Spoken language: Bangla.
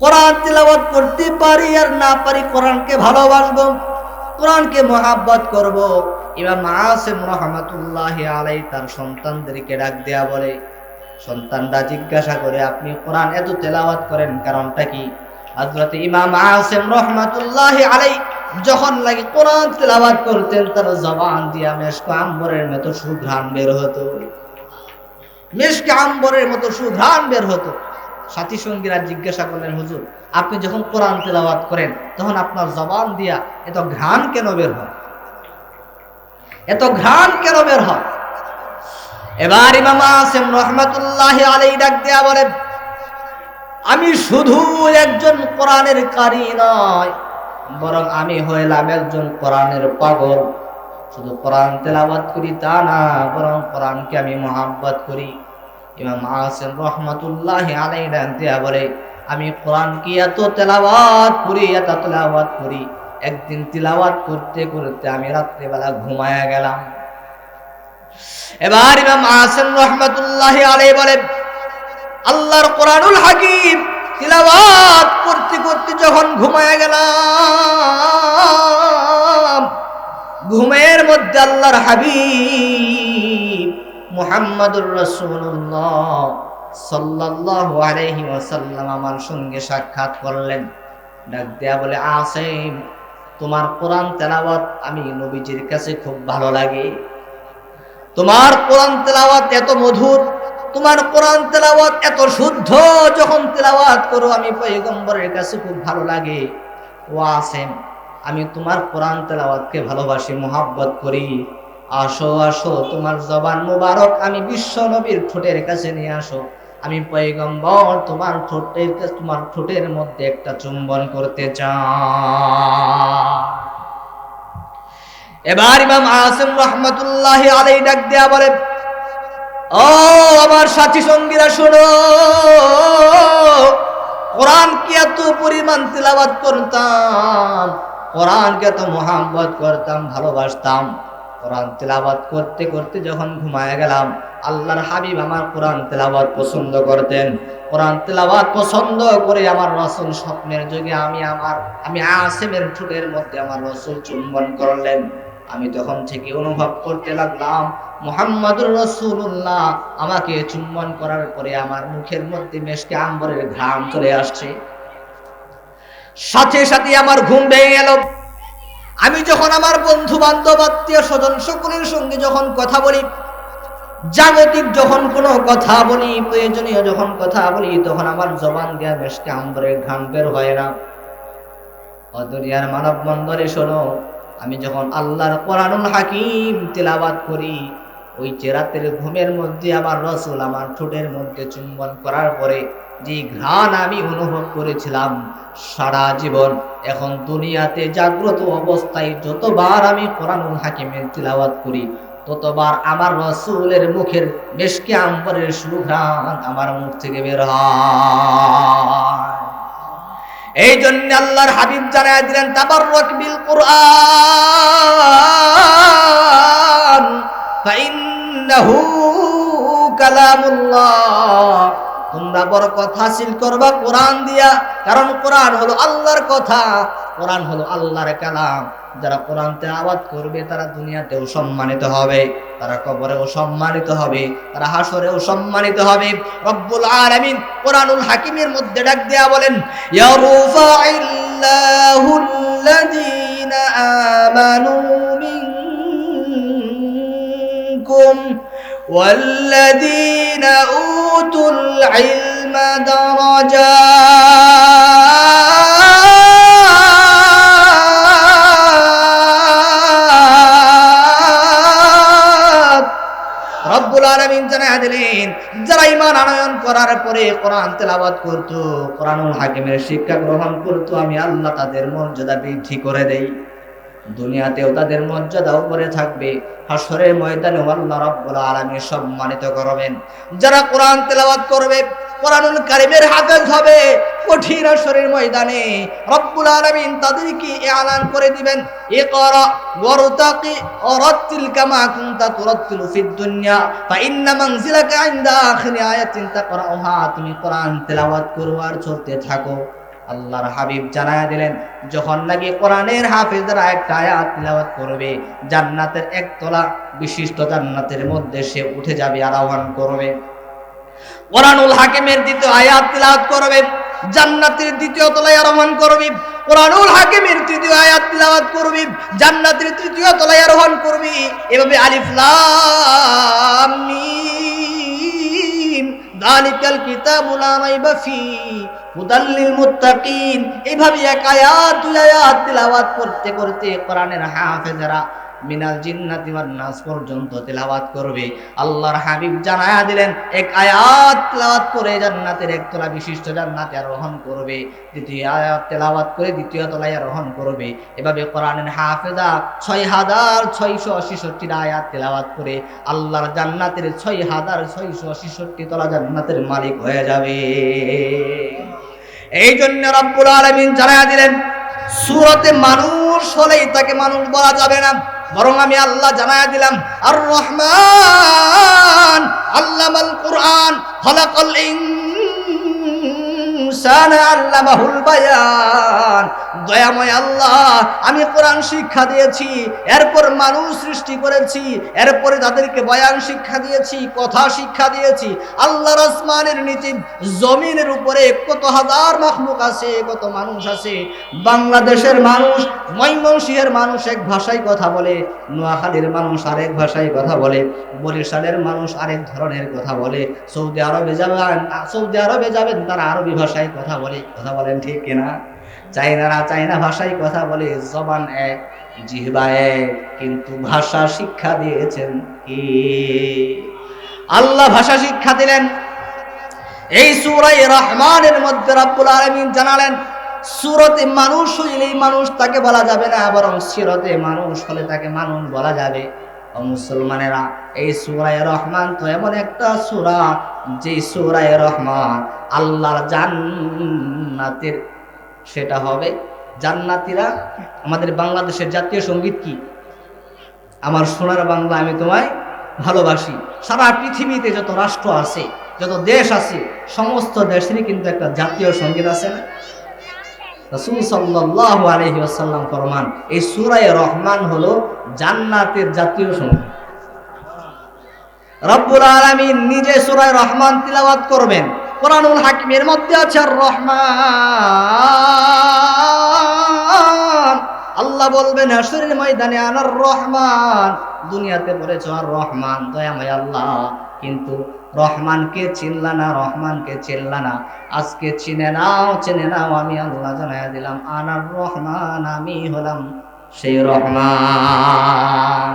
কোরআন তিলাওয়াত করতে পারি আর না পারি, কোরআনকে ভালোবাসবো, কোরআনকে মহাব্বত করব। ইমাম আসিম রাহমাতুল্লাহি আলাইহি তার সন্তানদেরকে ডাক দেয়া বলে, সন্তানরা জিজ্ঞাসা করে, আপনি কোরআন এত তেলাওয়াত করেন কারণটা কি? হযরত ইমাম আসিম রাহমাতুল্লাহি আলাইহি যখন লাগে কোরআন তেলাওয়াত করতেন, তার জবান দিয়া মেশক আম্বরের মতো সুঘ্রাণ বের হতো, মেশক আম্বরের মতো সুঘ্রাণ বের হতো। সাথী সঙ্গীরা জিজ্ঞাসা করলেন, হুজুর আপনি যখন কোরআন তেলাওয়াত করেন তখন আপনার জবান দিয়া এত ঘ্রাণ কেন বের হয়, এত ঘ্রাণ কেন বের হয়? এবার ইমাম আসিম রাহমাতুল্লাহি আলাইহি ডাক দেয়া বলেন, আমি শুধু একজন কোরআনের কারি নয়, বরং আমি হইলাম একজন কোরআনের পাগল। শুধু কোরআন তেলাওয়াত করি তা না, বরং কোরআনকে আমি মহাব্বত করি। ইমাম আসিম রাহমাতুল্লাহি আলাইহি ডাক দেয়া বলে, আমি কোরআনকে এত তেলাওয়াত করি, একদিন তিলাওয়াত করতে করতে আমি রাত্রিবেলা ঘুমায়া গেলাম। এবার ইমাম আসিম রাহমাতুল্লাহি আলাইহি বলেন, আল্লাহর কোরআনুল হাকিম তিলাওয়াত করতে করতে যখন ঘুমায়া গেলাম, ঘুমের মধ্যে আল্লাহর হাবিব মুহাম্মদুর রাসূলুল্লাহ সাল্লাল্লাহু আলাইহি ওয়াসাল্লাম আমার সঙ্গে সাক্ষাৎ করলেন। ডাক দেয়া বলে, আসিম তোমার কোরআন তেলাওয়াত আমি নবীজির কাছে খুব ভালো লাগে, তোমার কোরআন তেলাওয়াত এত মধুর, তোমার কোরআন তেলাওয়াত এত শুদ্ধ, যখন তেলাওয়াত করো আমি পয়গম্বরের কাছে খুব ভালো লাগে। ও আসিম আমি তোমার কোরআন তেলাওয়াতকে ভালোবাসি, মুহাব্বত করি। আসো আসো তোমার জবান মুবারক আমি বিশ্ব নবীর ঠোঁটের কাছে নিয়ে আসো, আমি পয়গম্বর তোমার ঠোঁটের মধ্যে একটা চুম্বন করতে চাই। এবার ইমাম আসিম রাহমাতুল্লাহি আলাইহি ডাক দেয়া বলে, ও আমার সাথী সঙ্গীরা শোনো, কোরআনকে এত পরিমাণ তিলাওয়াত করতাম, কোরআনকে এত মুহাব্বত করতাম, ভালোবাসতাম। কোরআন তিলাওয়াত করতে করতে যখন ঘুমায় গেলাম, আল্লাহর হাবিব আমার কোরআন তিলাওয়াত পছন্দ করতেন। কোরআন তিলাওয়াত পছন্দ করে আমার রাসূল স্বপ্নের যুগে আমি আসিমের ঠোঁটের মধ্যে আমার রাসূল চুম্বন করলেন। আমি তখন থেকে অনুভব করতে লাগলাম মুহাম্মাদুর রাসূলুল্লাহ আমাকে চুম্বন করার পরে আমার মুখের মধ্যে মেশকে আম্বরের ঘ্রাণ চলে আসছে। সাথে সাথে আমার ঘুম ভেঙে গেল। আমি যখন আমার বন্ধু বান্ধব আত্মীয় স্বজন সকলের সঙ্গে যখন কথা বলি, জাগতিক যখন কোনো কথা বলি, প্রয়োজনীয় যখন কথা বলি, তখন আমার জবান দিয়া মেশকে আম্বরের ঘ্রাণ বের হয় না। দুনিয়ার মানব বন্দরে শোনো, আমি যখন আল্লাহর কোরআনুল হাকিম তিলাওয়াত করি, ওই রাতের ঘুমের মধ্যে আমার রাসূল আমার ঠোঁটের মধ্যে চুম্বন করার পরে যে ঘ্রাণ আমি অনুভব করেছিলাম সারা জীবন, এখন দুনিয়াতে জাগ্রত অবস্থায় যতবার আমি কোরআনুল হাকিমের তিলাওয়াত করি, ততবার আমার রাসূলের মুখের মেশকে আম্বরের সুঘ্রাণ আমার মুখ থেকে বের হয়। এই জন্য আল্লাহর হাবিব জানায় দিলেন, তাবাররাক বিল কুরআন ফাইন্নাহু কালামুল্লাহ, তোমরা বরকত হাসিল করবা কোরআন দিয়া, কারণ কোরআন হলো আল্লাহর কথা, কোরআন হলো আল্লাহর কালাম। যারা কোরআন তেলাওয়াত করবে তারা দুনিয়াতেও সম্মানিত হবে, তারা কবরেও সম্মানিত হবে, তারা হাসরেও সম্মানিত হবে। রব্বুল আলামিন কোরআনুল হাকিমের মধ্যে ডাক দেয়া বলেন, ইয়ারফাইল্লাহুল্লাযীনা আমানু মিনকুম ওয়াল্লাযীনা উতুল ইলমা দারাজাত। রব্বুল আলামিন জানায়া দিলেন, যারা ঈমান আনয়ন করার পরে কোরআন তেলাওয়াত করত, কোরআনুল হাকিমের শিক্ষা গ্রহণ করত, আমি আল্লাহ তাদের মর্যাদা বৃদ্ধি করে দেই। দুনিয়াতেও তাদের মর্যাদা উপরে থাকবে, হাসরের ময়দানে আল্লাহ রাব্বুল আলামিন সম্মানিত করবেন। যারা কোরআন তেলাওয়াত করবে, কোরআনুল কারীমের হাফেজ হবে, কঠিন হাসরের ময়দানে রব্বুল আলামিন তাদেরকে এলান করে দিবেন, ইকরা ওয়ারতাকি ওয়ারাতিল কামা কুনতা তুরাতিলু ফিদ দুনিয়া ফাইন্না মানজিলাকা ইনদা আখিরি আয়াতিন তাকরাউহা। তুমি কোরআন তেলাওয়াত করো আর চলতে থাকো, আল্লাহর হাবিব জানায়া দিলেন, যখন নাকি কোরআনের হাফেজরা একটা আয়াত তিলাওয়াত করবে, জান্নাতের একতলা বিশিষ্ট জান্নাতের মধ্যে সে উঠে যাবে, আরোহণ করবে। কোরআনুল হাকিমের দ্বিতীয় আয়াত তিলাওয়াত করবে, জান্নাতের দ্বিতীয় তলায় আরোহণ করবে। কোরআনুল হাকিমের তৃতীয় আয়াত তিলাওয়াত করবে, জান্নাতের তৃতীয় তলায় আরোহণ করবে। এভাবে আলিফ লাম মিম যালিকাল কিতাবু লা রাইবা ফীহি হুদাল লিল মুত্তাকিন, এইভাবে এক আয়াত দুই আয়াত তিলাওয়াত করতে করতে কোরআনের হাফেজরা মিনাল জিন্নাতি ওয়ান নাস পর্যন্ত তেলাওয়াত করবে। আল্লাহর হাবিব জানায়া দিলেন, এক আয়াত তেলাওয়াত করে জান্নাতের একতলা বিশিষ্ট জান্নাতে আরোহণ করবে, দ্বিতীয় আয়াত তেলাওয়াত করে দ্বিতীয় তলায় আরোহণ করবে। এভাবে কোরআনের হাফেজা ৬৬৬৬ আয়াত তেলাওয়াত করে আল্লাহর জান্নাতের ৬৬৬৬ তলা জান্নাতের মালিক হয়ে যাবে। এই জন্য রব্বুল আলামিন জানায়া দিলেন, সূরাতে মানুষ হলেই তাকে মানুষ বলা যাবে না, বরং আমি আল্লাহ জানায়া দিলাম, আর রহমান আল্লামাল কুরআন খালাকাল ইনসানা আল্লামাহুল বায়ান। দয়াময় আল্লাহ, আমি কোরআন শিক্ষা দিয়েছি, এরপর মানুষ সৃষ্টি করেছি, এরপরে তাদেরকে বয়ান শিক্ষা দিয়েছি, কথা শিক্ষা দিয়েছি। আল্লাহর আসমানের নিচে জমিনের উপরে কত হাজার মাখলুক আছে, কত মানুষ আছে। বাংলাদেশের মানুষ, ময়মনসিংহের মানুষ এক ভাষায় কথা বলে, নোয়াখালীর মানুষ আরেক ভাষায় কথা বলে, বরিশালের মানুষ আরেক ধরনের কথা বলে, সৌদি আরবে যাবেন তারা আরবি ভাষায় কথা বলে। কথা বলেন ঠিক কিনা? চাইনারা চাইনা ভাষায় কথা বলে, জবান এক, জিহ্বা এক, কিন্তু ভাষা শিক্ষা দিয়েছেন কি? আল্লাহ ভাষা শিক্ষা দিলেন। এই সূরা রহমানের মধ্যে রব্বুল আলামিন জানালেন, সূরাতে মানুষ হইলেই মানুষ তাকে বলা যাবে না, বরং সূরাতে মানুষ হলে তাকে মানুষ বলা যাবে। ও মুসলমানেরা, এই সূরা রহমান তো এমন একটা সূরা, যে সূরা রহমান আল্লাহর জান্নাতের, সেটা হবে জান্নাতীরা। আমাদের বাংলাদেশের জাতীয় সঙ্গীত কি? আমার সোনার বাংলা আমি তোমায় ভালোবাসি। সারা পৃথিবীতে যত রাষ্ট্র আছে, যত দেশ আছে, সমস্ত দেশেরই কিন্তু একটা জাতীয় সঙ্গীত আছে না? রাসূল সাল্লাল্লাহু আলাইহি ওয়াসাল্লাম ফরমান, এই সূরা রহমান হলো জান্নাতের জাতীয় সঙ্গীত। রব্বুল আলামিন নিজে সূরা রহমান তিলাওয়াত করবেন। কোরআনুল হাকিমের মধ্যে আছে আর রহমান। আল্লাহ বলবেন হাশরের ময়দানে, আনার রহমান। দুনিয়াতে বলেছ আর রহমান, দয়াময় আল্লাহ, কিন্তু রহমানকে চিনলা না, রহমানকে চিনলা না। আজকে চিনে নাও, আমি আল্লাহ জানায়া দিলাম, আনার রহমান, আমি হলাম সেই রহমান।